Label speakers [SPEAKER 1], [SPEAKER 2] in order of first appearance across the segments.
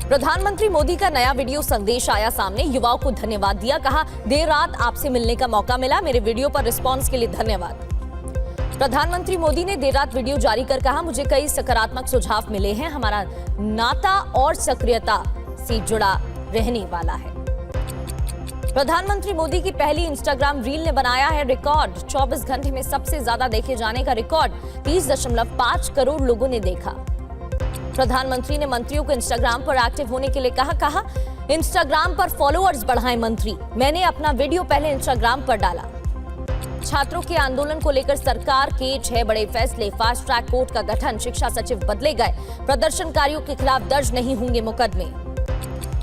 [SPEAKER 1] प्रधानमंत्री मोदी का नया वीडियो संदेश आया सामने। युवाओं को धन्यवाद दिया, कहा देर रात आपसे मिलने का मौका मिला, मेरे वीडियो पर रिस्पांस के लिए धन्यवाद। प्रधानमंत्री मोदी ने देर रात वीडियो जारी कर कहा, मुझे कई सकारात्मक सुझाव मिले हैं, हमारा नाता और सक्रियता से जुड़ा रहने वाला है। प्रधानमंत्री मोदी की पहली इंस्टाग्राम रील ने बनाया है रिकॉर्ड। 24 घंटे में सबसे ज्यादा देखे जाने का रिकॉर्ड 30.5 करोड़ लोगों ने देखा। प्रधानमंत्री ने मंत्रियों को इंस्टाग्राम पर एक्टिव होने के लिए कहा इंस्टाग्राम पर फॉलोअर्स बढ़ाएं मंत्री, मैंने अपना वीडियो पहले इंस्टाग्राम पर डाला। छात्रों के आंदोलन को लेकर सरकार के 6 बड़े फैसले, फास्ट ट्रैक कोर्ट का गठन, शिक्षा सचिव बदले गए, प्रदर्शनकारियों के खिलाफ दर्ज नहीं होंगे मुकदमे।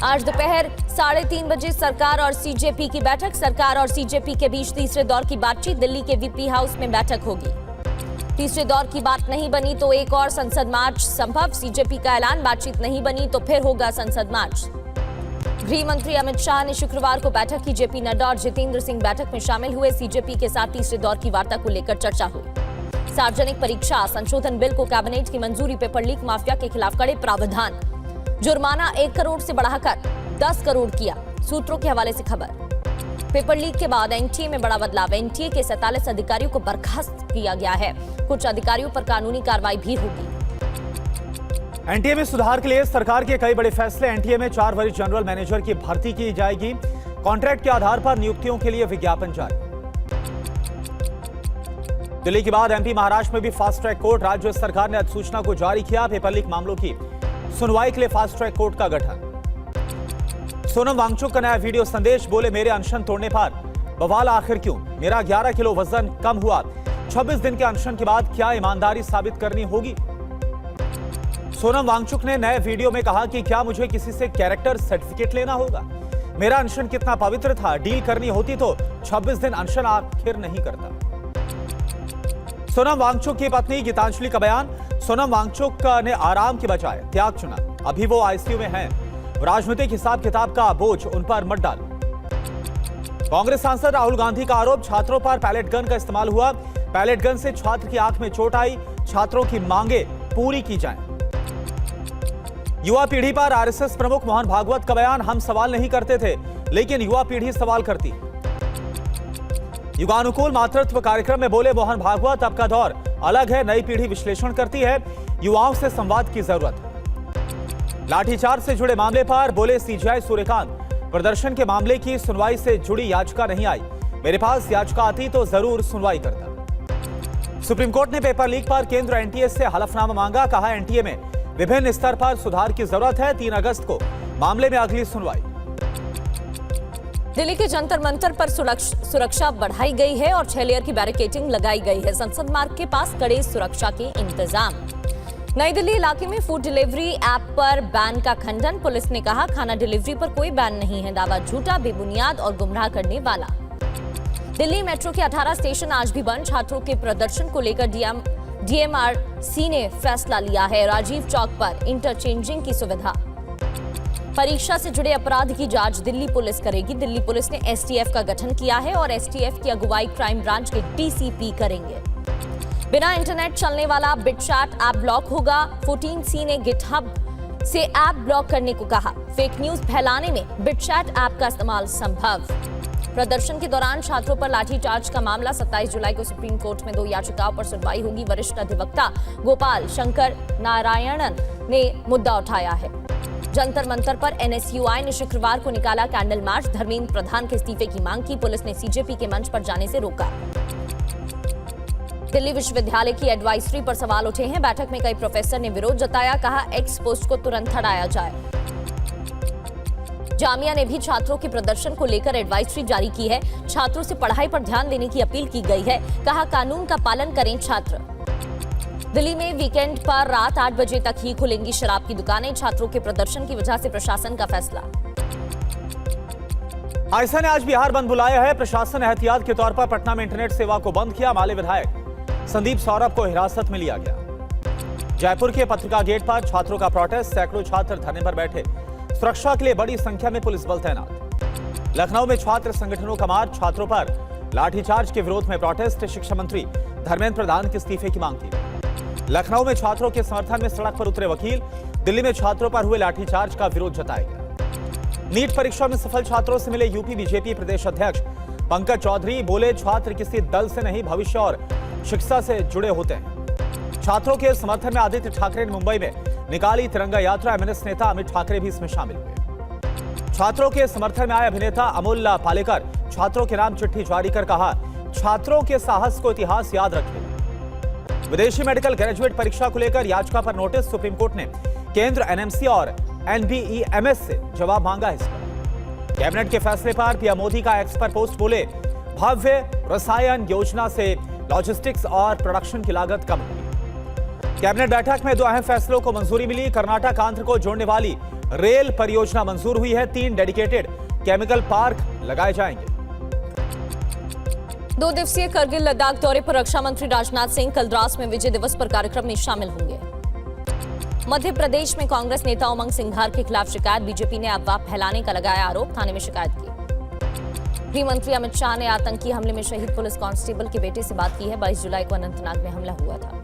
[SPEAKER 1] आज दोपहर 3:30 बजे सरकार और सीजेपी की बैठक। सरकार और सीजेपी के बीच तीसरे दौर की बातचीत, दिल्ली के वीपी हाउस में बैठक होगी। तीसरे दौर की बात नहीं बनी तो एक और संसद मार्च संभव, सीजेपी का ऐलान, बातचीत नहीं बनी तो फिर होगा संसद मार्च। गृह मंत्री अमित शाह ने शुक्रवार को बैठक की। जेपी नड्डा और जितेंद्र सिंह बैठक में शामिल हुए। सीजेपी के साथ तीसरे दौर की वार्ता को लेकर चर्चा हुई। सार्वजनिक परीक्षा संशोधन बिल को कैबिनेट की मंजूरी, पेपर लीक माफिया के खिलाफ कड़े प्रावधान, जुर्माना 1 करोड़ से बढ़ाकर 10 करोड़ किया, सूत्रों के हवाले से खबर। पेपर लीक के बाद एनटीए में बड़ा बदलाव, एनटीए के 47 अधिकारियों को बर्खास्त किया गया है, कुछ अधिकारियों पर कानूनी कार्रवाई भी होगी।
[SPEAKER 2] एनटीए में सुधार के लिए सरकार के कई बड़े फैसले। एनटीए में 4 वरिष्ठ जनरल मैनेजर की भर्ती की जाएगी। कॉन्ट्रैक्ट के आधार पर नियुक्तियों के लिए विज्ञापन जारी। दिल्ली के बाद एमपी महाराष्ट्र में भी फास्ट ट्रैक कोर्ट, राज्य सरकार ने अधिसूचना को जारी किया। पेपर लीक मामलों की सुनवाई के लिए फास्ट ट्रैक कोर्ट का गठन। सोनम वांगचुक का नया वीडियो संदेश, बोले मेरे अनशन तोड़ने पर बवाल आखिर क्यों, मेरा 11 किलो वजन कम हुआ, 26 दिन के अनशन के बाद क्या ईमानदारी साबित करनी होगी। सोनम वांगचुक ने नए वीडियो में कहा कि क्या मुझे किसी से कैरेक्टर सर्टिफिकेट लेना होगा, मेरा अनशन कितना पवित्र था, डील करनी होती तो 26 दिन अनशन आखिर नहीं करता। सोनम वांगचुक की पत्नी गीतांजलि का बयान, सोनम वांगचुक ने आराम के बजाय त्याग चुना, अभी वो आईसीयू में हैं, राजनीतिक हिसाब किताब का बोझ उन पर मत डालो। कांग्रेस सांसद राहुल गांधी का आरोप, छात्रों पर पैलेट गन का इस्तेमाल हुआ, पैलेट गन से छात्र की आंख में चोट आई, छात्रों की मांगे पूरी की जाएं। युवा पीढ़ी पर आरएसएस प्रमुख मोहन भागवत का बयान, हम सवाल नहीं करते थे लेकिन युवा पीढ़ी सवाल करती। युगानुकूल मातृत्व कार्यक्रम में बोले मोहन भागवत, अब का दौर अलग है, नई पीढ़ी विश्लेषण करती है, युवाओं से संवाद की जरूरत है। लाठीचार्ज से जुड़े मामले पर बोले सीजेआई सूर्यकांत, प्रदर्शन के मामले की सुनवाई से जुड़ी याचिका नहीं आई, मेरे पास याचिका आती तो जरूर सुनवाई करता। सुप्रीम कोर्ट ने पेपर लीक पर केंद्र एनटीए से हलफनामा मांगा, कहा एनटीए में विभिन्न स्तर पर सुधार की जरूरत है, 3 अगस्त को मामले में अगली सुनवाई।
[SPEAKER 1] दिल्ली के जंतर मंतर पर सुरक्षा बढ़ाई गई है और 6 लेयर की बैरिकेडिंग लगाई गई है। संसद मार्ग के पास कड़े सुरक्षा के इंतजाम। नई दिल्ली इलाके में फूड डिलीवरी ऐप पर बैन का खंडन, पुलिस ने कहा खाना डिलीवरी पर कोई बैन नहीं है, दावा झूठा, बेबुनियाद और गुमराह करने वाला। दिल्ली मेट्रो के 18 स्टेशन आज भी बंद, छात्रों के प्रदर्शन को लेकर डीएमआरसी ने फैसला लिया है, राजीव चौक पर इंटरचेंजिंग की सुविधा। परीक्षा से जुड़े अपराध की जांच दिल्ली पुलिस करेगी। दिल्ली पुलिस ने एसटीएफ का गठन किया है और एसटीएफ की अगुवाई क्राइम ब्रांच के डीसीपी करेंगे। बिना इंटरनेट चलने वाला बिटचैट ऐप ब्लॉक होगा। 14C ने गिटहब से ऐप ब्लॉक करने को कहा। फेक न्यूज फैलाने में बिटचैट ऐप का इस्तेमाल संभव। प्रदर्शन के दौरान छात्रों पर लाठीचार्ज का मामला, 27 जुलाई को सुप्रीम कोर्ट में 2 याचिकाओं पर सुनवाई होगी। वरिष्ठ अधिवक्ता गोपाल शंकर नारायणन ने मुद्दा उठाया है। जंतर मंतर पर एनएसयूआई ने शुक्रवार को निकाला कैंडल मार्च, धर्मेंद्र प्रधान के इस्तीफे की मांग की, पुलिस ने सीजेपी के मंच पर जाने से रोका। दिल्ली विश्वविद्यालय की एडवाइजरी पर सवाल उठे हैं, बैठक में कई प्रोफेसर ने विरोध जताया, कहा एक्स पोस्ट को तुरंत हटाया जाए। जामिया ने भी छात्रों के प्रदर्शन को लेकर एडवाइजरी जारी की है, छात्रों से पढ़ाई पर ध्यान देने की अपील की गई है, कहा कानून का पालन करें छात्र। दिल्ली में वीकेंड पर रात 8 बजे तक ही खुलेंगी शराब की दुकानें, छात्रों के प्रदर्शन की वजह से प्रशासन का फैसला।
[SPEAKER 2] आईसा ने आज बिहार बंद बुलाया है, प्रशासन एहतियात के तौर पर पटना में इंटरनेट सेवा को बंद किया। माले विधायक संदीप सौरभ को हिरासत में लिया गया। जयपुर के पत्रिका गेट पर छात्रों का प्रोटेस्ट, सैकड़ों छात्र धरने पर बैठे, सुरक्षा के लिए बड़ी संख्या में पुलिस बल तैनात। लखनऊ में छात्र संगठनों का मार्च, छात्रों पर लाठीचार्ज के विरोध में प्रोटेस्ट, शिक्षा मंत्री धर्मेंद्र प्रधान के इस्तीफे की मांग की। लखनऊ में छात्रों के समर्थन में सड़क पर उतरे वकील, दिल्ली में छात्रों पर हुए लाठीचार्ज का विरोध जताया गया। नीट परीक्षा में सफल छात्रों से मिले यूपी बीजेपी प्रदेश अध्यक्ष पंकज चौधरी। बोले, छात्र किसी दल से नहीं, भविष्य और शिक्षा से जुड़े होते हैं। छात्रों के समर्थन में आदित्य ठाकरे ने मुंबई में निकाली तिरंगा यात्रा। एमएनएस नेता अमित ठाकरे भी इसमें शामिल हुए। छात्रों के समर्थन में आए अभिनेता अमोल पालेकर छात्रों के नाम चिट्ठी जारी कर कहा, छात्रों के साहस को इतिहास याद रखेगा। विदेशी मेडिकल ग्रेजुएट परीक्षा को लेकर याचिका पर नोटिस। सुप्रीम कोर्ट ने केंद्र, एनएमसी और एनबीईएमएस से जवाब मांगा है। इस पर कैबिनेट के फैसले पर पीएम मोदी का एक्स पर पोस्ट। बोले, भव्य रसायन योजना से लॉजिस्टिक्स और प्रोडक्शन की लागत कम हुई। कैबिनेट बैठक में 2 अहम फैसलों को मंजूरी मिली। कर्नाटक आंध्र को जोड़ने वाली रेल परियोजना मंजूर हुई है। 3 डेडिकेटेड केमिकल पार्क लगाए जाएंगे।
[SPEAKER 1] 2 दिवसीय करगिल लद्दाख दौरे पर रक्षा मंत्री राजनाथ सिंह कल द्रास में विजय दिवस पर कार्यक्रम में शामिल होंगे। मध्य प्रदेश में कांग्रेस नेता उमंग सिंघार के खिलाफ शिकायत। बीजेपी ने अफवाह फैलाने का लगाया आरोप, थाने में शिकायत की। गृह मंत्री अमित शाह ने आतंकी हमले में शहीद पुलिस कांस्टेबल के बेटे से बात की है। 22 जुलाई को अनंतनाग में हमला हुआ था।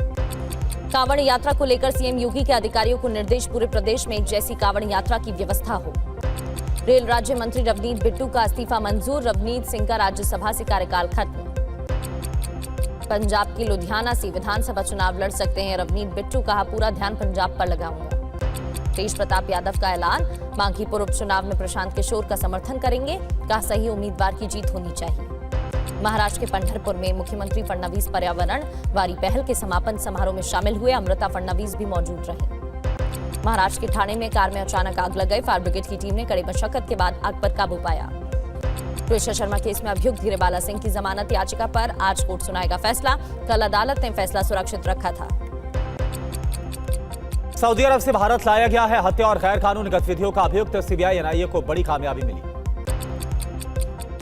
[SPEAKER 1] कांवड़ यात्रा को लेकर सीएम योगी के अधिकारियों को निर्देश, पूरे प्रदेश में एक जैसी कांवड़ यात्रा की व्यवस्था हो। रेल राज्य मंत्री रवनीत बिट्टू का इस्तीफा मंजूर। रवनीत सिंह का राज्यसभा से कार्यकाल खत्म। पंजाब की लुधियाना से विधानसभा चुनाव लड़ सकते हैं रवनीत बिट्टू, कहा पूरा ध्यान पंजाब पर लगाऊंगा। तेज प्रताप यादव का ऐलान, बांकीपुर उपचुनाव में प्रशांत किशोर का समर्थन करेंगे, कहा सही उम्मीदवार की जीत होनी चाहिए। महाराष्ट्र के पंढरपुर में मुख्यमंत्री फडणवीस पर्यावरण वारी पहल के समापन समारोह में शामिल हुए। अमृता फडणवीस भी मौजूद रहे। महाराष्ट्र के ठाणे में कार में अचानक आग लग गई। फायर ब्रिगेड की टीम ने कड़ी मशक्कत के बाद आग पर काबू पाया। कृष्ण शर्मा केस में अभियुक्त धीरेबाला सिंह की जमानत याचिका पर आज कोर्ट सुनाएगा फैसला। कल अदालत ने फैसला सुरक्षित रखा था।
[SPEAKER 2] सऊदी अरब से भारत लाया गया है हत्या और गैर कानूनी गतिविधियों का अभियुक्त। सीबीआई एनआईए को बड़ी कामयाबी मिली।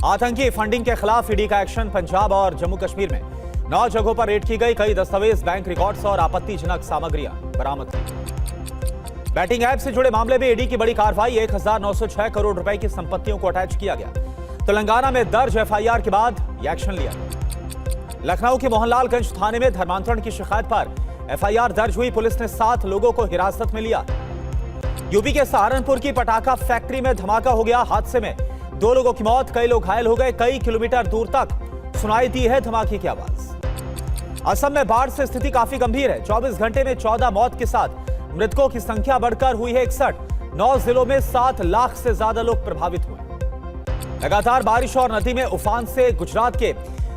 [SPEAKER 2] आतंकी फंडिंग के खिलाफ ईडी का एक्शन। पंजाब और जम्मू कश्मीर में 9 जगहों पर रेड की गई। कई दस्तावेज, बैंक रिकॉर्ड्स और आपत्तिजनक सामग्रियां बरामद की। बैटिंग ऐप से जुड़े मामले में ईडी की बड़ी कार्रवाई। 1906 करोड़ रुपए की संपत्तियों को अटैच किया गया। तेलंगाना में दर्ज एफआईआर के बाद यह एक्शन लिया। लखनऊ के मोहनलालगंज थाने में धर्मांतरण की शिकायत पर एफआईआर दर्ज हुई। पुलिस ने 7 लोगों को हिरासत में लिया। यूपी के सहारनपुर की पटाखा फैक्ट्री में धमाका हो गया। हादसे में 2 लोगों की मौत, कई लोग घायल हो गए। कई किलोमीटर दूर तक सुनाई दी है धमाके की आवाज। असम में बाढ़ से स्थिति काफी गंभीर है। 24 घंटे में 14 मौत के साथ मृतकों की संख्या बढ़कर हुई है 61। 9 जिलों में 7 लाख से ज्यादा लोग प्रभावित हुए। लगातार बारिश और नदी में उफान से गुजरात के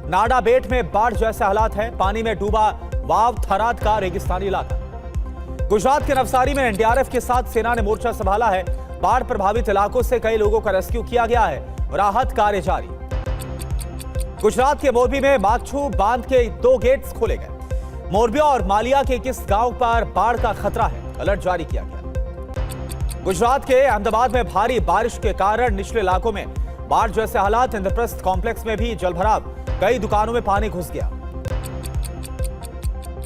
[SPEAKER 2] नाडाबेट में बाढ़ जैसे हालात हैं। पानी में डूबा वाव थराद का रेगिस्तानी इलाका। गुजरात के नवसारी में एनडीआरएफ के साथ सेना ने मोर्चा संभाला है। बाढ़ प्रभावित इलाकों से कई लोगों का रेस्क्यू किया गया है। राहत कार्य जारी। गुजरात के मोरबी में मागछू बांध के 2 गेट्स खोले गए। मोरबी और मालिया के 21 गांव पर बाढ़ का खतरा है। अलर्ट जारी किया गया। गुजरात के अहमदाबाद में भारी बारिश के कारण निचले इलाकों में बाढ़ जैसे हालात। इंद्रप्रस्थ कॉम्प्लेक्स में भी जलभराव। कई दुकानों में पानी घुस गया।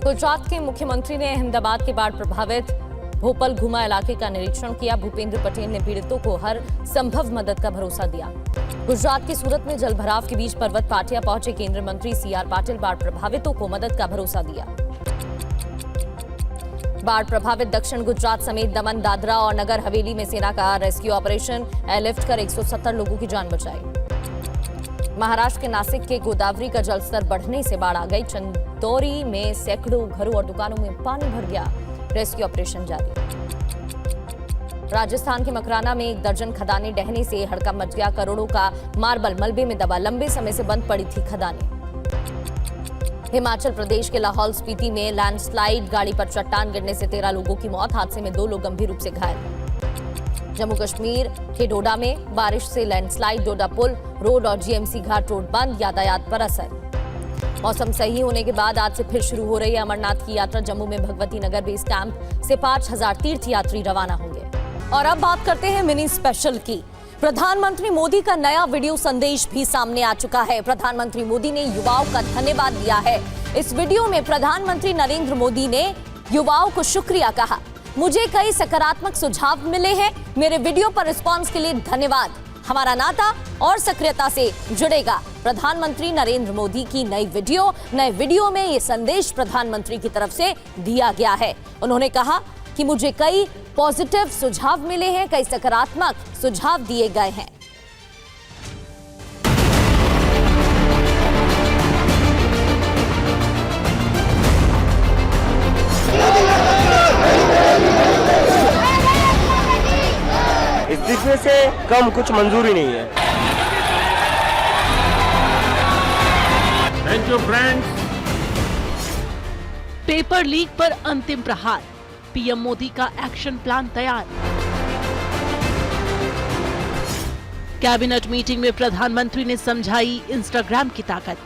[SPEAKER 1] गुजरात के मुख्यमंत्री ने अहमदाबाद के बाढ़ प्रभावित भोपल घुमा इलाके का निरीक्षण किया। भूपेंद्र पटेल ने पीड़ितों को हर संभव मदद का भरोसा दिया। गुजरात के सूरत में जलभराव के बीच पर्वत पाटिया पहुंचे केंद्रीय मंत्री सीआर पाटिल। बाढ़ प्रभावितों को मदद का भरोसा दिया। बाढ़ प्रभावित दक्षिण गुजरात समेत दमन, दादरा और नगर हवेली में सेना का रेस्क्यू ऑपरेशन। एयरलिफ्ट कर 170 लोगों की जान बचाई। महाराष्ट्र के नासिक के गोदावरी का जलस्तर बढ़ने से बाढ़ आ गई। चंदौरी में सैकड़ों घरों और दुकानों में पानी भर गया। रेस्क्यू ऑपरेशन जारी। राजस्थान के मकराना में 1 दर्जन खदानें ढहने से हड़कंप मच गया। करोड़ों का मार्बल मलबे में दबा। लंबे समय से बंद पड़ी थी खदानें। हिमाचल प्रदेश के लाहौल स्पीति में लैंडस्लाइड, गाड़ी पर चट्टान गिरने से 13 लोगों की मौत। हादसे में 2 लोग गंभीर रूप से घायल। जम्मू कश्मीर के डोडा में बारिश से लैंडस्लाइड, डोडा पुल रोड और जीएमसी घाट रोड बंद। यातायात पर असर। मौसम सही होने के बाद आज से फिर शुरू हो रही है अमरनाथ की यात्रा। जम्मू में भगवती नगर बेस कैंप से 5000 तीर्थयात्री रवाना होंगे। और अब बात करते हैं मिनी स्पेशल की। प्रधानमंत्री मोदी का नया वीडियो संदेश भी सामने आ चुका है। प्रधानमंत्री मोदी ने युवाओं का धन्यवाद दिया है। इस वीडियो में प्रधानमंत्री नरेंद्र मोदी ने युवाओं को शुक्रिया कहा। मुझे कई सकारात्मक सुझाव मिले हैं। मेरे वीडियो पर रिस्पॉन्स के लिए धन्यवाद। हमारा नाता और सक्रियता से जुड़ेगा। प्रधानमंत्री नरेंद्र मोदी की नए वीडियो में ये संदेश प्रधानमंत्री की तरफ से दिया गया है। उन्होंने कहा, कि मुझे कई पॉजिटिव सुझाव मिले हैं, कई सकारात्मक सुझाव दिए गए हैं।
[SPEAKER 3] इसमें से कम कुछ मंजूरी नहीं है।
[SPEAKER 4] Thank you friends.
[SPEAKER 5] Paper leak पर अंतिम प्रहार, पीएम मोदी का एक्शन प्लान तैयार। कैबिनेट मीटिंग में प्रधानमंत्री ने समझाई इंस्टाग्राम की ताकत।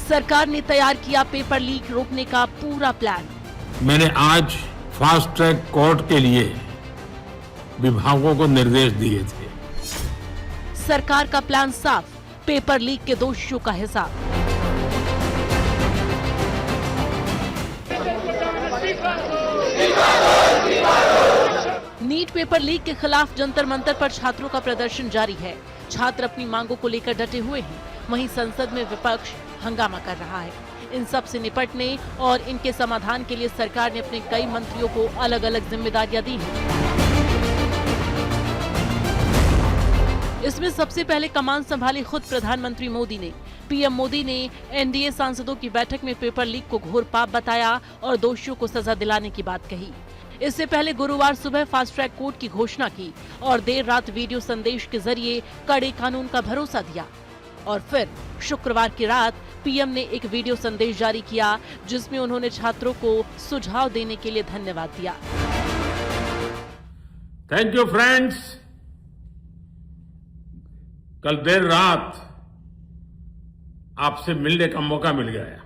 [SPEAKER 5] सरकार ने तैयार किया पेपर लीक रोकने का पूरा प्लान।
[SPEAKER 4] मैंने आज फास्ट ट्रैक कोर्ट के लिए विभागों को निर्देश दिए थे।
[SPEAKER 5] सरकार का प्लान साफ, पेपर लीक के दोषियों का हिसाब। नीट पेपर लीक के खिलाफ जंतर मंतर पर छात्रों का प्रदर्शन जारी है। छात्र अपनी मांगों को लेकर डटे हुए हैं। वहीं संसद में विपक्ष हंगामा कर रहा है। इन सब से निपटने और इनके समाधान के लिए सरकार ने अपने कई मंत्रियों को अलग अलग जिम्मेदारियां दी हैं। इसमें सबसे पहले कमान संभाली खुद प्रधानमंत्री मोदी ने। पीएम मोदी ने एनडीए सांसदों की बैठक में पेपर लीक को घोर पाप बताया और दोषियों को सजा दिलाने की बात कही। इससे पहले गुरुवार सुबह फास्ट ट्रैक कोर्ट की घोषणा की और देर रात वीडियो संदेश के जरिए कड़े कानून का भरोसा दिया। और फिर शुक्रवार की रात पीएम ने एक वीडियो संदेश जारी किया जिसमें उन्होंने छात्रों को सुझाव देने के लिए धन्यवाद दिया।
[SPEAKER 4] Thank you friends. कल देर रात आपसे मिलने का मौका मिल गया।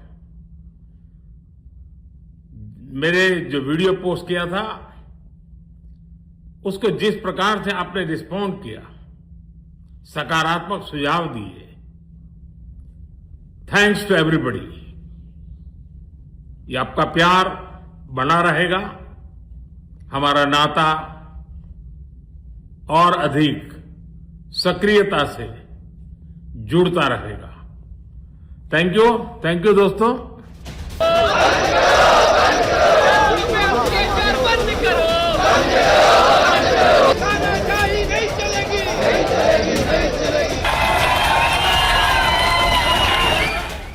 [SPEAKER 4] मेरे जो वीडियो पोस्ट किया था उसको जिस प्रकार से आपने रिस्पॉन्ड किया, सकारात्मक सुझाव दिए, थैंक्स टू एवरीबॉडी। ये आपका प्यार बना रहेगा, हमारा नाता और अधिक सक्रियता से जुड़ता रहेगा। थैंक यू दोस्तों।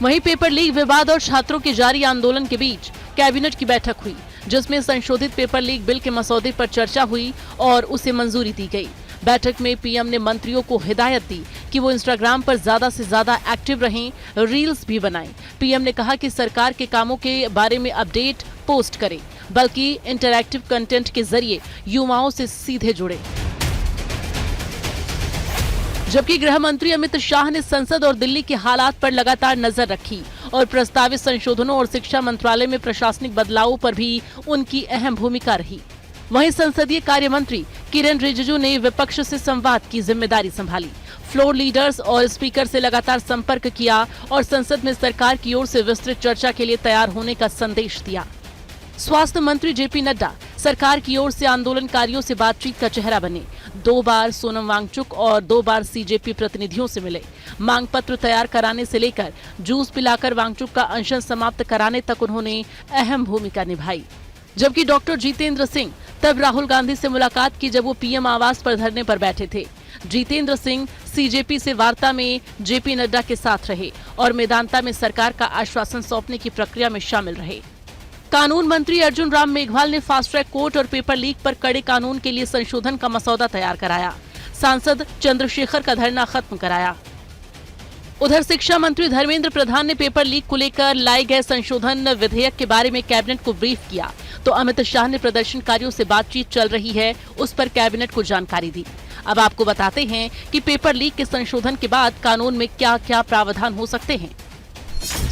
[SPEAKER 5] वहीं पेपर लीक विवाद और छात्रों के जारी आंदोलन के बीच कैबिनेट की बैठक हुई जिसमें संशोधित पेपर लीक बिल के मसौदे पर चर्चा हुई और उसे मंजूरी दी गई। बैठक में पीएम ने मंत्रियों को हिदायत दी कि वो इंस्टाग्राम पर ज्यादा से ज्यादा एक्टिव रहें, रील्स भी बनाएं। पीएम ने कहा कि सरकार के कामों के बारे में अपडेट पोस्ट करें, बल्कि इंटरैक्टिव कंटेंट के जरिए युवाओं से सीधे जुड़े। जबकि गृह मंत्री अमित शाह ने संसद और दिल्ली के हालात पर लगातार नजर रखी और प्रस्तावित संशोधनों और शिक्षा मंत्रालय में प्रशासनिक बदलावों पर भी उनकी अहम भूमिका रही। वहीं संसदीय कार्य मंत्री किरेन रिजिजू ने विपक्ष से संवाद की जिम्मेदारी संभाली। फ्लोर लीडर्स और स्पीकर से लगातार संपर्क किया और संसद में सरकार की ओर से विस्तृत चर्चा के लिए तैयार होने का संदेश दिया। स्वास्थ्य मंत्री जेपी नड्डा सरकार की ओर से आंदोलनकारियों से बातचीत का चेहरा बने। 2 बार सोनम वांगचुक और 2 बार सीजेपी प्रतिनिधियों से मिले। मांग पत्र तैयार कराने से लेकर जूस पिलाकर वांगचुक का अनशन समाप्त कराने तक उन्होंने अहम भूमिका निभाई। जबकि डॉक्टर जितेंद्र सिंह तब राहुल गांधी से मुलाकात की जब वो पीएम आवास पर धरने पर बैठे थे। जितेंद्र सिंह सीजेपी से वार्ता में जेपी नड्डा के साथ रहे और मेदांता में सरकार का आश्वासन सौंपने की प्रक्रिया में शामिल रहे। कानून मंत्री अर्जुन राम मेघवाल ने फास्ट ट्रैक कोर्ट और पेपर लीक पर कड़े कानून के लिए संशोधन का मसौदा तैयार कराया। सांसद चंद्रशेखर का धरना खत्म कराया। उधर शिक्षा मंत्री धर्मेंद्र प्रधान ने पेपर लीक को लेकर लाए गए संशोधन विधेयक के बारे में कैबिनेट को ब्रीफ किया तो अमित शाह ने प्रदर्शनकारियों से बातचीत चल रही है उस पर कैबिनेट को जानकारी दी। अब आपको बताते हैं कि पेपर लीक के संशोधन के बाद कानून में क्या क्या प्रावधान हो सकते हैं।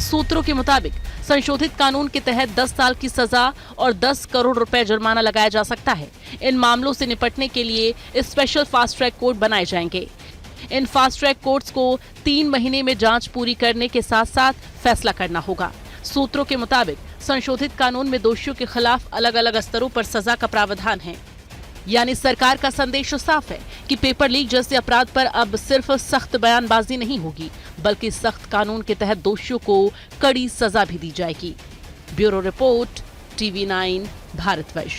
[SPEAKER 5] सूत्रों के मुताबिक संशोधित कानून के तहत 10 साल की सजा और 10 करोड़ रुपए जुर्माना लगाया जा सकता है। इन मामलों से निपटने के लिए स्पेशल फास्ट ट्रैक कोर्ट बनाए जाएंगे। इन फास्ट ट्रैक कोर्ट्स को 3 महीने में जांच पूरी करने के साथ साथ फैसला करना होगा। सूत्रों के मुताबिक संशोधित कानून में दोषियों के खिलाफ अलग अलग स्तरों पर सजा का प्रावधान है। यानी सरकार का संदेश साफ है कि पेपर लीक जैसे अपराध पर अब सिर्फ सख्त बयानबाजी नहीं होगी, बल्कि सख्त कानून के तहत दोषियों को कड़ी सजा भी दी जाएगी। Bureau report, TV9 Bharatvarsh.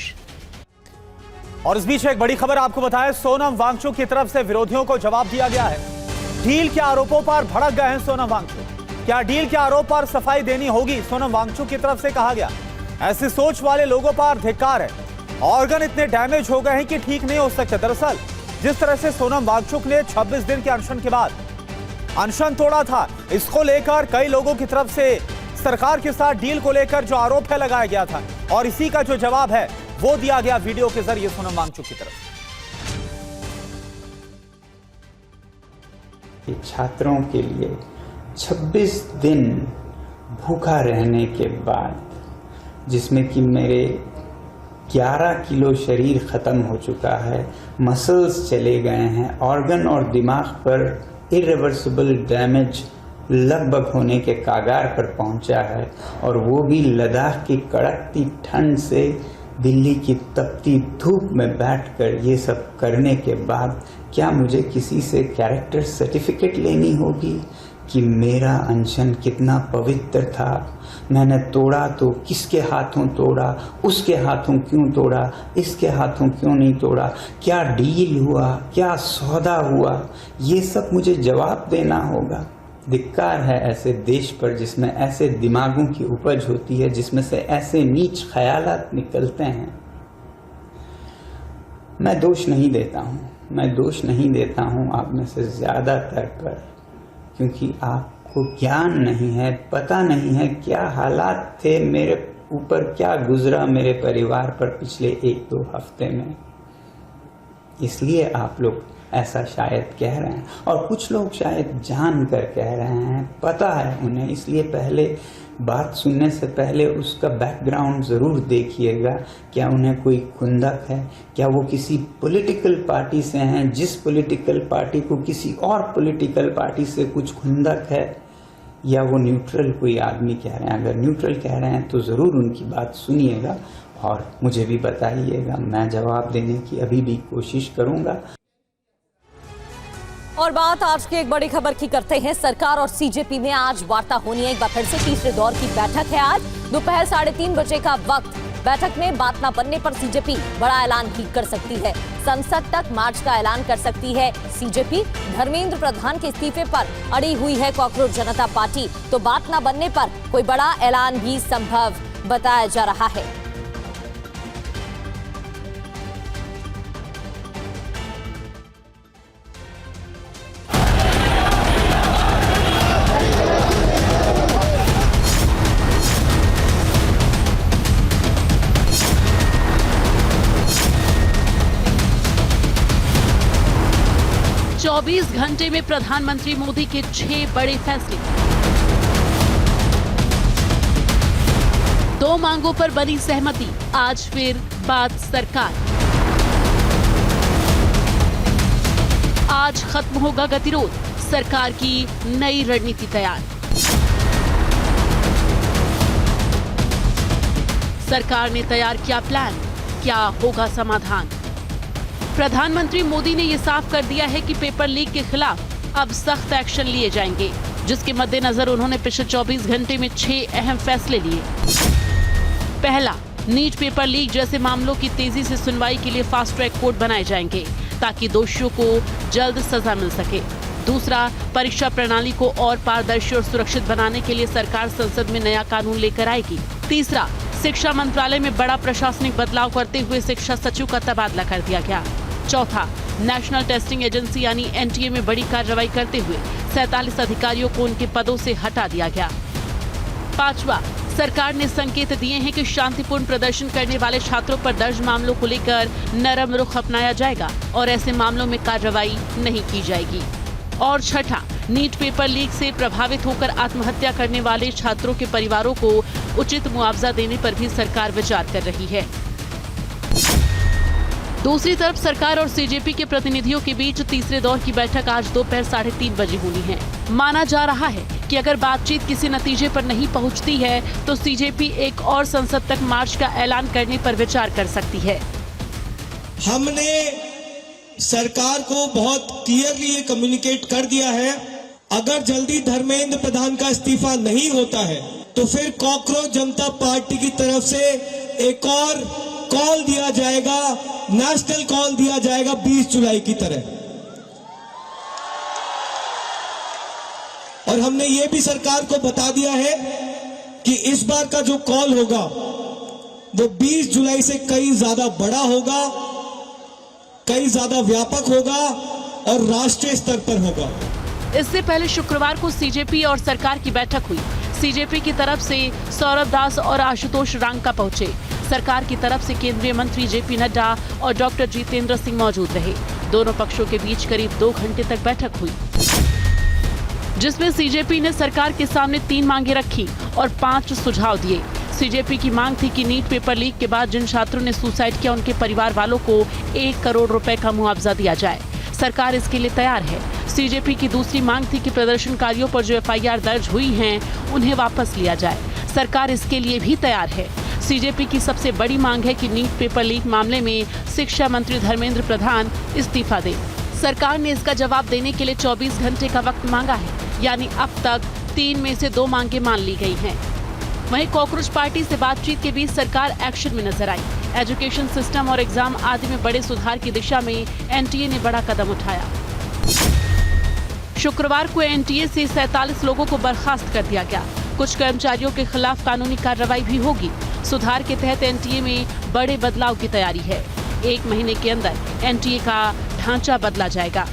[SPEAKER 2] और इस बीच एक बड़ी खबर आपको बताएं, सोनम वांगचुक की तरफ से विरोधियों को जवाब दिया गया है। डील के आरोपों पर भड़क गए हैं सोनम वांगचुक। क्या डील के आरोप पर सफाई देनी होगी, सोनम वांगचुक की तरफ से कहा गया। ऐसी सोच वाले लोगों पर धिक्कार है। ऑर्गन इतने डैमेज हो गए हैं कि ठीक नहीं हो सकते। दरअसल जिस तरह से सोनम वांगचुक ने 26 दिन के अनशन के बाद अनशन तोड़ा था, इसको लेकर कई लोगों की तरफ से सरकार के साथ डील को लेकर जो आरोप है लगाया गया था, और इसी का जो जवाब है वो दिया गया वीडियो के जरिए सोनम वांगचुक की तरफ।
[SPEAKER 6] छात्रों के लिए 26 दिन भूखा रहने के बाद, जिसमें कि मेरे 11 किलो शरीर ख़त्म हो चुका है, मसल्स चले गए हैं, ऑर्गन और दिमाग पर इरिवर्सिबल डैमेज लगभग होने के कागार पर पहुंचा है, और वो भी लद्दाख की कड़कती ठंड से दिल्ली की तपती धूप में बैठकर ये सब करने के बाद क्या मुझे किसी से कैरेक्टर सर्टिफिकेट लेनी होगी कि मेरा अनशन कितना पवित्र था? मैंने तोड़ा तो किसके हाथों तोड़ा, उसके हाथों क्यों तोड़ा, इसके हाथों क्यों नहीं तोड़ा, क्या डील हुआ, क्या सौदा हुआ, ये सब मुझे जवाब देना होगा। धिक्कार है ऐसे देश पर जिसमें ऐसे दिमागों की उपज होती है, जिसमें से ऐसे नीच ख्यालात निकलते हैं। मैं दोष नहीं देता हूँ आप में से ज़्यादातर पर, क्योंकि आपको ज्ञान नहीं है, पता नहीं है क्या हालात थे मेरे ऊपर, क्या गुजरा मेरे परिवार पर पिछले 1-2 हफ्ते में, इसलिए आप लोग ऐसा शायद कह रहे हैं। और कुछ लोग शायद जानकर कह रहे हैं, पता है उन्हें, इसलिए पहले बात सुनने से पहले उसका बैकग्राउंड ज़रूर देखिएगा। क्या उन्हें कोई खुंदक है, क्या वो किसी पॉलिटिकल पार्टी से हैं, जिस पॉलिटिकल पार्टी को किसी और पॉलिटिकल पार्टी से कुछ खुंदक है, या वो न्यूट्रल कोई आदमी कह रहे हैं। अगर न्यूट्रल कह रहे हैं तो ज़रूर उनकी बात सुनिएगा और मुझे भी बताइएगा, मैं जवाब देने की अभी भी कोशिश करूँगा।
[SPEAKER 1] और बात आज की एक बड़ी खबर की करते हैं। सरकार और सीजेपी में आज वार्ता होनी है। एक बार फिर से तीसरे दौर की बैठक है। आज दोपहर 3:30 बजे का वक्त। बैठक में बात न बनने पर सीजेपी बड़ा ऐलान भी कर सकती है। संसद तक मार्च का ऐलान कर सकती है सीजेपी। धर्मेंद्र प्रधान के इस्तीफे पर अड़ी हुई है कॉकरोच जनता पार्टी, तो बात न बनने पर कोई बड़ा ऐलान भी संभव बताया जा रहा है।
[SPEAKER 5] चौबीस घंटे में प्रधानमंत्री मोदी के 6 बड़े फैसले। 2 मांगों पर बनी सहमति, आज फिर बात सरकार। आज खत्म होगा गतिरोध, सरकार की नई रणनीति तैयार। सरकार ने तैयार किया प्लान, क्या होगा समाधान? प्रधानमंत्री मोदी ने ये साफ कर दिया है कि पेपर लीक के खिलाफ अब सख्त एक्शन लिए जाएंगे, जिसके मद्देनजर उन्होंने पिछले 24 घंटे में 6 अहम फैसले लिए। पहला, नीट पेपर लीक जैसे मामलों की तेजी से सुनवाई के लिए फास्ट ट्रैक कोर्ट बनाए जाएंगे ताकि दोषियों को जल्द सजा मिल सके। दूसरा, परीक्षा प्रणाली को और पारदर्शी और सुरक्षित बनाने के लिए सरकार संसद में नया कानून लेकर आएगी। तीसरा, शिक्षा मंत्रालय में बड़ा प्रशासनिक बदलाव करते हुए शिक्षा सचिव का तबादला कर दिया गया। चौथा, नेशनल टेस्टिंग एजेंसी यानी एनटीए में बड़ी कार्रवाई करते हुए 47 अधिकारियों को उनके पदों से हटा दिया गया। पांचवा, सरकार ने संकेत दिए हैं कि शांतिपूर्ण प्रदर्शन करने वाले छात्रों पर दर्ज मामलों को लेकर नरम रुख अपनाया जाएगा और ऐसे मामलों में कार्रवाई नहीं की जाएगी। और छठा, नीट पेपर लीक से प्रभावित होकर आत्महत्या करने वाले छात्रों के परिवारों को उचित मुआवजा देने पर भी सरकार विचार कर रही है। दूसरी तरफ सरकार और सीजेपी के प्रतिनिधियों के बीच तीसरे दौर की बैठक आज दोपहर 3:30 बजे होनी है। माना जा रहा है कि अगर बातचीत किसी नतीजे पर नहीं पहुंचती है तो सीजेपी एक और संसद तक मार्च का ऐलान करने पर विचार कर सकती है।
[SPEAKER 7] हमने सरकार को बहुत क्लियरली ये कम्युनिकेट कर दिया है, अगर जल्दी धर्मेंद्र प्रधान का इस्तीफा नहीं होता है तो फिर कॉकरोच जनता पार्टी की तरफ से एक और कॉल दिया जाएगा, नेशनल कॉल दिया जाएगा 20 जुलाई की तरह। और हमने ये भी सरकार को बता दिया है कि इस बार का जो कॉल होगा वो 20 जुलाई से कहीं ज्यादा बड़ा होगा, कहीं ज्यादा व्यापक होगा और राष्ट्रीय स्तर पर होगा।
[SPEAKER 5] इससे पहले शुक्रवार को सीजेपी और सरकार की बैठक हुई। सीजेपी की तरफ से सौरभ दास और आशुतोष रांका पहुंचे। सरकार की तरफ से केंद्रीय मंत्री जेपी नड्डा और डॉक्टर जितेंद्र सिंह मौजूद रहे। दोनों पक्षों के बीच करीब 2 घंटे तक बैठक हुई, जिसमें सीजेपी ने सरकार के सामने 3 मांगे रखी और 5 सुझाव दिए। सीजेपी की मांग थी कि नीट पेपर लीक के बाद जिन छात्रों ने सुसाइड किया उनके परिवार वालों को 1 करोड़ रुपए का मुआवजा दिया जाए। सरकार इसके लिए तैयार है। सीजेपी की दूसरी मांग थी कि प्रदर्शनकारियों पर जो एफआईआर दर्ज हुई हैं उन्हें वापस लिया जाए। सरकार इसके लिए भी तैयार है। सीजेपी की सबसे बड़ी मांग है कि नीट पेपर लीक मामले में शिक्षा मंत्री धर्मेंद्र प्रधान इस्तीफा दें। सरकार ने इसका जवाब देने के लिए 24 घंटे का वक्त मांगा है, यानी अब तक 3 में से 2 मांगे मान ली गई हैं। वहीं कॉकरोच पार्टी से बातचीत के बीच सरकार एक्शन में नजर आई। एजुकेशन सिस्टम और एग्जाम आदि में बड़े सुधार की दिशा में एनटीए ने बड़ा कदम उठाया। शुक्रवार को एनटीए से 47 लोगों को बर्खास्त कर दिया गया। कुछ कर्मचारियों के खिलाफ कानूनी कार्रवाई भी होगी। सुधार के तहत एनटीए में बड़े बदलाव की तैयारी है। 1 महीने के अंदर एनटीए का ढांचा बदला जाएगा।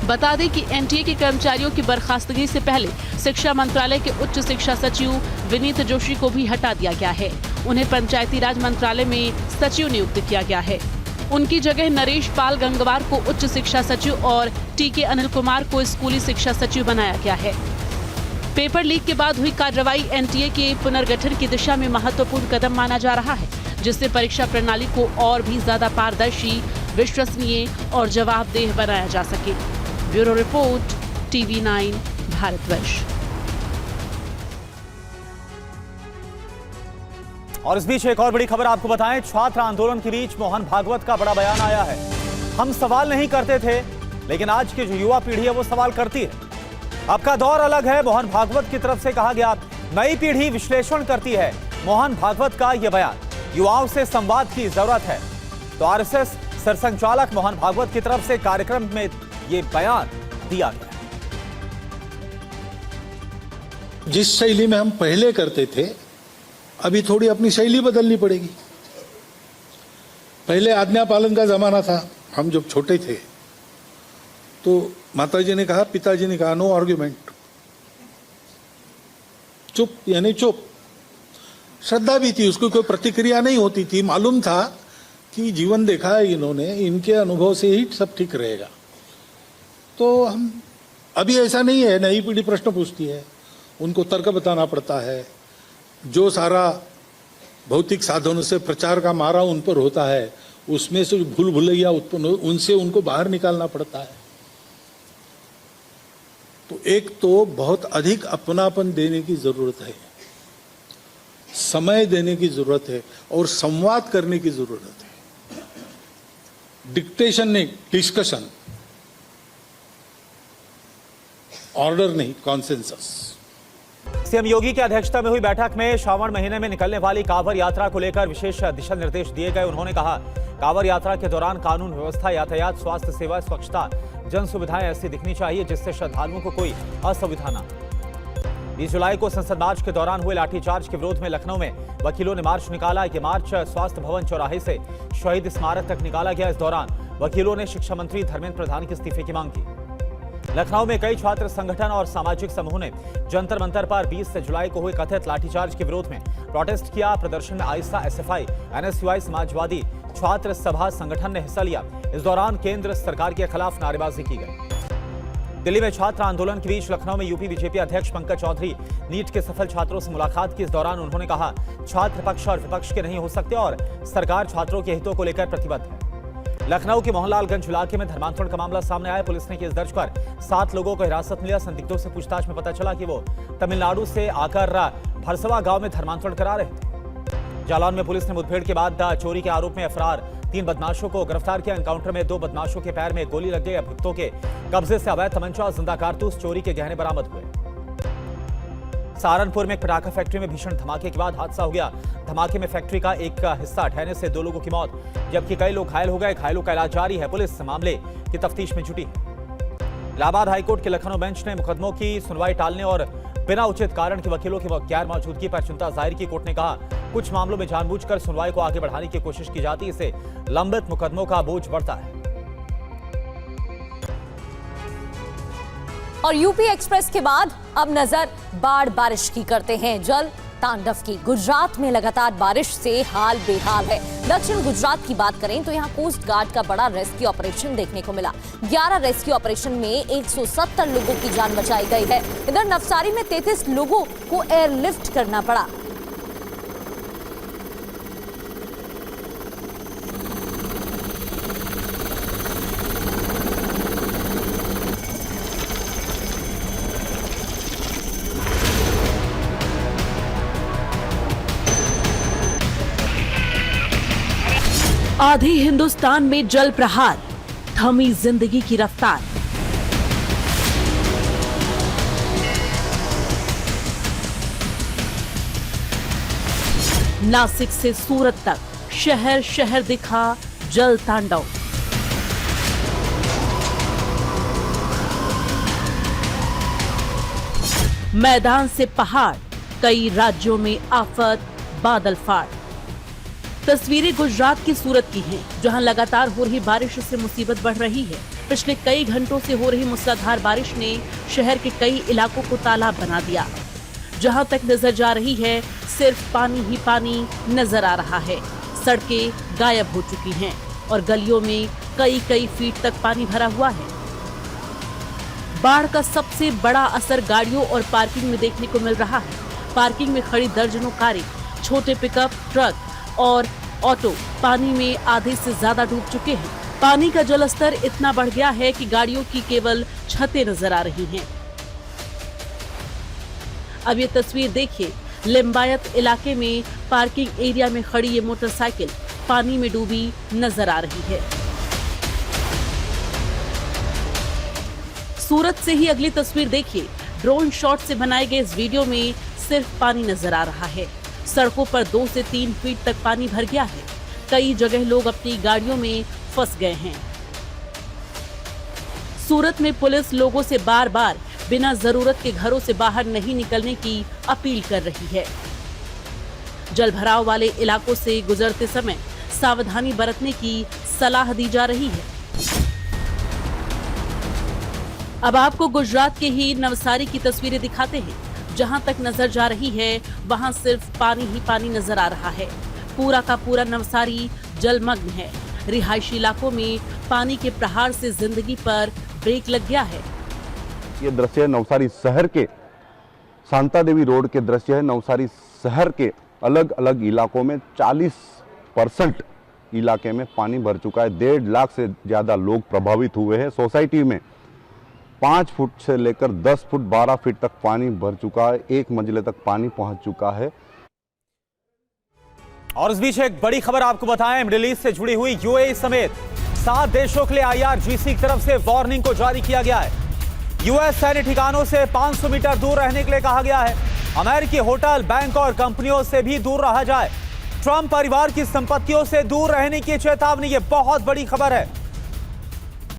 [SPEAKER 5] बता दें कि एनटीए के कर्मचारियों की बर्खास्तगी से पहले शिक्षा मंत्रालय के उच्च शिक्षा सचिव विनीत जोशी को भी हटा दिया गया है। उन्हें पंचायती राज मंत्रालय में सचिव नियुक्त किया गया है। उनकी जगह नरेश पाल गंगवार को उच्च शिक्षा सचिव और टीके अनिल कुमार को स्कूली शिक्षा सचिव बनाया गया है। पेपर लीक के बाद हुई कार्रवाई एनटीए के पुनर्गठन की दिशा में महत्वपूर्ण कदम माना जा रहा है, जिससे परीक्षा प्रणाली को और भी ज्यादा पारदर्शी, विश्वसनीय और जवाबदेह बनाया जा सके। Bureau report, TV9 Bharatvarsh.
[SPEAKER 2] और इस बीच एक और बड़ी खबर आपको बताएं, छात्र आंदोलन के बीच मोहन भागवत का बड़ा बयान आया है। हम सवाल नहीं करते थे, लेकिन आज की जो युवा पीढ़ी है वो सवाल करती है। अब का दौर अलग है, मोहन भागवत की तरफ से कहा गया। नई पीढ़ी विश्लेषण करती है। मोहन भागवत का यह बयान, युवाओं से संवाद की जरूरत है। तो आरएसएस सरसंघचालक मोहन भागवत की तरफ से कार्यक्रम में ये बयान दिया गया।
[SPEAKER 8] जिस शैली में हम पहले करते थे, अभी थोड़ी अपनी शैली बदलनी पड़ेगी। पहले आज्ञा पालन का जमाना था। हम जब छोटे थे तो माताजी ने कहा, पिताजी ने कहा, नो आर्ग्यूमेंट, चुप यानी चुप। श्रद्धा भी थी, उसको कोई प्रतिक्रिया नहीं होती थी। मालूम था कि जीवन देखा है इन्होंने, इनके अनुभव से ही सब ठीक रहेगा। तो हम अभी ऐसा नहीं है। नई पीढ़ी प्रश्न पूछती है, उनको तर्क बताना पड़ता है। जो सारा भौतिक साधनों से प्रचार का मारा उन पर होता है, उसमें से भूल भुलैया उत्पन्न हो, उनसे उनको बाहर निकालना पड़ता है। तो एक तो बहुत अधिक अपनापन देने की जरूरत है, समय देने की जरूरत है और संवाद करने की जरूरत है। डिक्टेशन नहीं, डिस्कशन, ऑर्डर नहीं, कॉन्सेंसस।
[SPEAKER 2] सीएम योगी की अध्यक्षता में हुई बैठक में श्रावण महीने में निकलने वाली कांवड़ यात्रा को लेकर विशेष दिशा निर्देश दिए गए। उन्होंने कहा, कांवड़ यात्रा के दौरान कानून व्यवस्था, यातायात, स्वास्थ्य सेवा, स्वच्छता, जन सुविधाएं ऐसी दिखनी चाहिए जिससे श्रद्धालुओं को कोई असुविधा न हो। 20 जुलाई को संसद मार्च के दौरान हुए लाठीचार्ज के विरोध में लखनऊ में वकीलों ने मार्च निकाला। ये मार्च स्वास्थ्य भवन चौराहे से शहीद स्मारक तक निकाला गया। इस दौरान वकीलों ने शिक्षा मंत्री धर्मेंद्र प्रधान के इस्तीफे की मांग की। लखनऊ में कई छात्र संगठन और सामाजिक समूह ने जंतर मंतर पर 20 जुलाई को हुए कथित लाठीचार्ज के विरोध में प्रोटेस्ट किया। प्रदर्शन में आइसा, एसएफआई, एनएसयूआई, समाजवादी छात्र सभा संगठन ने हिस्सा लिया। इस दौरान केंद्र सरकार के खिलाफ नारेबाजी की गई। दिल्ली में छात्र आंदोलन के बीच लखनऊ में यूपी बीजेपी अध्यक्ष पंकज चौधरी नीट के सफल छात्रों से मुलाकात की। इस दौरान उन्होंने कहा, छात्र पक्ष और विपक्ष के नहीं हो सकते और सरकार छात्रों के हितों को लेकर प्रतिबद्ध है। लखनऊ के मोहनलालगंज इलाके में धर्मांतरण का मामला सामने आया। पुलिस ने केस दर्ज कर 7 लोगों को हिरासत में लिया। संदिग्धों से पूछताछ में पता चला कि वो तमिलनाडु से आकर भरसवा गांव में धर्मांतरण करा रहे थे। जालौन में पुलिस ने मुठभेड़ के बाद चोरी के आरोप में फरार 3 बदमाशों को गिरफ्तार किया। एनकाउंटर में 2 बदमाशों के पैर में गोली लग गई। अभियुक्तों के कब्जे से अवैध तमंचा और जिंदा कारतूस, चोरी के गहने बरामद हुए। सहारनपुर में एक पटाखा फैक्ट्री में भीषण धमाके के बाद हादसा हो गया। धमाके में फैक्ट्री का एक हिस्सा ढहने से 2 लोगों की मौत, जबकि कई लोग घायल हो गए। घायलों का इलाज जारी है। पुलिस मामले की तफ्तीश में जुटी है। इलाहाबाद हाईकोर्ट के लखनऊ बेंच ने मुकदमों की सुनवाई टालने और बिना उचित कारण के वकीलों की गैर मौजूदगी पर चिंता जाहिर की। कोर्ट ने कहा, कुछ मामलों में जानबूझकर सुनवाई को आगे बढ़ाने की कोशिश की जाती है, इससे लंबित मुकदमों का बोझ बढ़ता है।
[SPEAKER 1] और यूपी एक्सप्रेस के बाद अब नजर बाढ़ बारिश की करते हैं, जल तांडव की। गुजरात में लगातार बारिश से हाल बेहाल है। दक्षिण गुजरात की बात करें तो यहां कोस्ट गार्ड का बड़ा रेस्क्यू ऑपरेशन देखने को मिला। 11 रेस्क्यू ऑपरेशन में 170 लोगों की जान बचाई गई है। इधर नवसारी में 33 लोगों को एयरलिफ्ट करना पड़ा।
[SPEAKER 5] आधे हिंदुस्तान में जल प्रहार, थमी जिंदगी की रफ्तार। नासिक से सूरत तक शहर शहर दिखा जल तांडव। मैदान से पहाड़, कई राज्यों में आफत, बादल फाट। तस्वीरें गुजरात की सूरत की हैं, जहां लगातार हो रही बारिश से मुसीबत बढ़ रही है। पिछले कई घंटों से हो रही मूसलाधार बारिश ने शहर के कई इलाकों को तालाब बना दिया। जहां तक नजर जा रही है, सिर्फ पानी ही पानी नजर आ रहा है। सड़कें गायब हो चुकी हैं और गलियों में कई फीट तक पानी भरा हुआ है। बाढ़ का सबसे बड़ा असर गाड़ियों और पार्किंग में देखने को मिल रहा है। पार्किंग में खड़ी दर्जनों कारें, छोटे पिकअप, ट्रक और ऑटो पानी में आधे से ज्यादा डूब चुके हैं। पानी का जलस्तर इतना बढ़ गया है कि गाड़ियों की केवल छतें नजर आ रही हैं। अब ये तस्वीर देखिए, लिम्बायत इलाके में पार्किंग एरिया में खड़ी ये मोटरसाइकिल पानी में डूबी नजर आ रही है। सूरत से ही अगली तस्वीर देखिए। ड्रोन शॉट से बनाए गए इस वीडियो में सिर्फ पानी नजर आ रहा है। सड़कों पर 2 से 3 फीट तक पानी भर गया है। कई जगह लोग अपनी गाड़ियों में फंस गए हैं। सूरत में पुलिस लोगों से बार बार बिना जरूरत के घरों से बाहर नहीं निकलने की अपील कर रही है। जलभराव वाले इलाकों से गुजरते समय सावधानी बरतने की सलाह दी जा रही है। अब आपको गुजरात के ही नवसारी की तस्वीरें दिखाते हैं। जहां तक नजर जा रही है, वहां सिर्फ पानी ही पानी नजर आ रहा है। पूरा का पूरा नवसारी जलमग्न है। रिहायशी इलाकों में पानी के प्रहार से जिंदगी पर ब्रेक लग गया है।
[SPEAKER 9] ये दृश्य है नवसारी शहर के शांता देवी रोड के दृश्य है। नवसारी शहर के अलग अलग इलाकों में 40% इलाके में पानी भर चुका है। 1.5 लाख से ज्यादा लोग प्रभावित हुए हैं। सोसाइटी में 5 फुट से लेकर 10 फुट 12 फीट तक पानी भर चुका है। 1 मंजिले तक पानी पहुंच चुका है।
[SPEAKER 2] और इस बीच एक बड़ी खबर आपको बताएं, मिडिल ईस्ट से जुड़ी हुई यूएई समेत 7 देशों के लिए IRGC की तरफ से वार्निंग को जारी किया गया है। यूएस सैन्य ठिकानों से 500 मीटर दूर रहने के लिए कहा गया है। अमेरिकी होटल, बैंक और कंपनियों से भी दूर रहा जाए। ट्रंप परिवार की संपत्तियों से दूर रहने की चेतावनी। ये बहुत बड़ी खबर है।